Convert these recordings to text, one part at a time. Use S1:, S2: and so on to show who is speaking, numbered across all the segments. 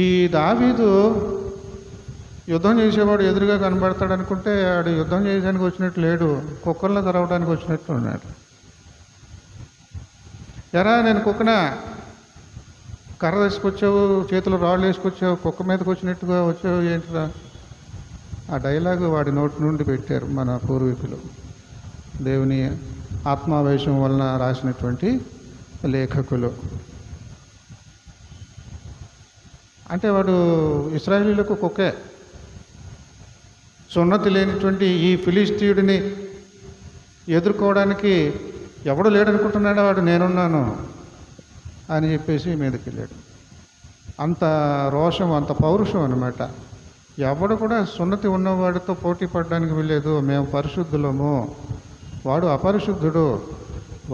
S1: ఈ దావీదు యుద్ధం చేసేవాడు ఎదురుగా కనబడతాడు అనుకుంటే ఆడు యుద్ధం చేయడానికి వచ్చినట్టు లేడు, కుక్కర్లో తరవడానికి వచ్చినట్టు ఉన్నాడు. ఎరా నేను కుక్కనా, కర్ర తీసుకొచ్చావు, చేతులు రాళ్ళు వేసుకొచ్చావు, కుక్క మీదకి వచ్చినట్టుగా వచ్చావు ఏంటిరా? ఆ డైలాగు వాడి నోటి నుండి పెట్టారు మన పూర్వీకులు, దేవుని ఆత్మావేశం వలన రాసినటువంటి లేఖకులు. అంటే వాడు ఇశ్రాయేలీయులకు కుక్కే. సున్నతి లేనిటువంటి ఈ ఫిలిస్తీయుడిని ఎదుర్కోవడానికి ఎవడు లేడనుకుంటున్నాడో వాడు నేనున్నాను అని చెప్పేసి మీదకి వెళ్ళాడు. అంత రోషం, అంత పౌరుషం అన్నమాట. ఎవడు కూడా సున్నతి ఉన్నవాడితో పోటీ పడడానికి వెళ్ళలేదు. మేము పరిశుద్ధులము, వాడు అపరిశుద్ధుడు,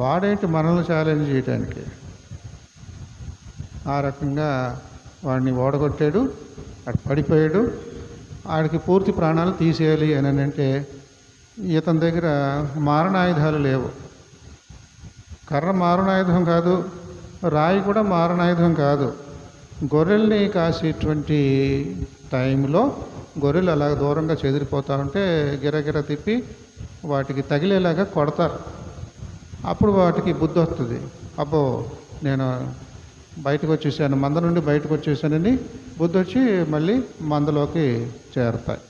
S1: వాడేంటి మనల్ని ఛాలెంజ్ చేయడానికి. ఆ రకంగా వాడిని ఓడగొట్టాడు, అటు పడిపోయాడు. ఆడికి పూర్తి ప్రాణాలు తీసేయాలి అని అంటే ఇతని దగ్గర మారణాయుధాలు లేవు. కర్ర మారణాయుధం కాదు, రాయి కూడా మారణాయుధం కాదు. గొర్రెల్ని కాసేటువంటి టైంలో గొర్రెలు అలా దూరంగా చెదిరిపోతూ ఉంటే గిరగిర తిప్పి వాటికి తగిలేలాగా కొడతారు. అప్పుడు వాటికి బుద్ధి వస్తుంది, అబ్బో నేను బయటకు వచ్చేసాను, మంద నుండి బయటకు వచ్చేసానని బుద్ధి వచ్చి మళ్ళీ మందలోకి చేరతాయి.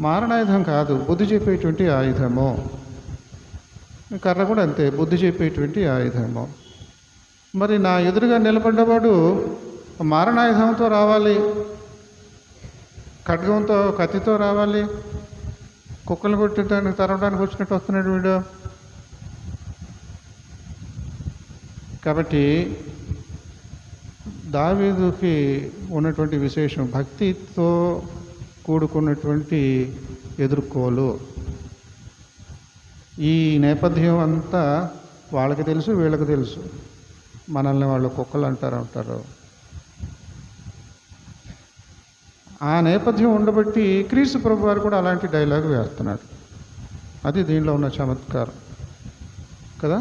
S1: మారణాయుధం కాదు, బుద్ధి చెప్పేటువంటి ఆయుధము. కర్ర కూడా అంతే, బుద్ధి చెప్పేటువంటి ఆయుధము. మరి నా ఎదురుగా నిలబడ్డవాడు మారణాయుధంతో రావాలి, ఖడ్గంతో, కత్తితో రావాలి, కుక్కలు కొట్టడానికి తరవడానికి వచ్చినట్టు వస్తున్నాడు వీడు. కాబట్టి దావీదుకి ఉన్నటువంటి విశేషం భక్తితో కూడుకున్నటువంటి ఎదుర్కోలు. ఈ నేపథ్యం అంతా వాళ్ళకి తెలుసు, వీళ్ళకి తెలుసు. మనల్ని వాళ్ళు కుక్కలు అంటారు. ఆ నేపథ్యం ఉండబట్టి క్రీస్తు ప్రభు వారు కూడా అలాంటి డైలాగ్ వేస్తున్నాడు. అది దీనిలో ఉన్న చమత్కారం కదా.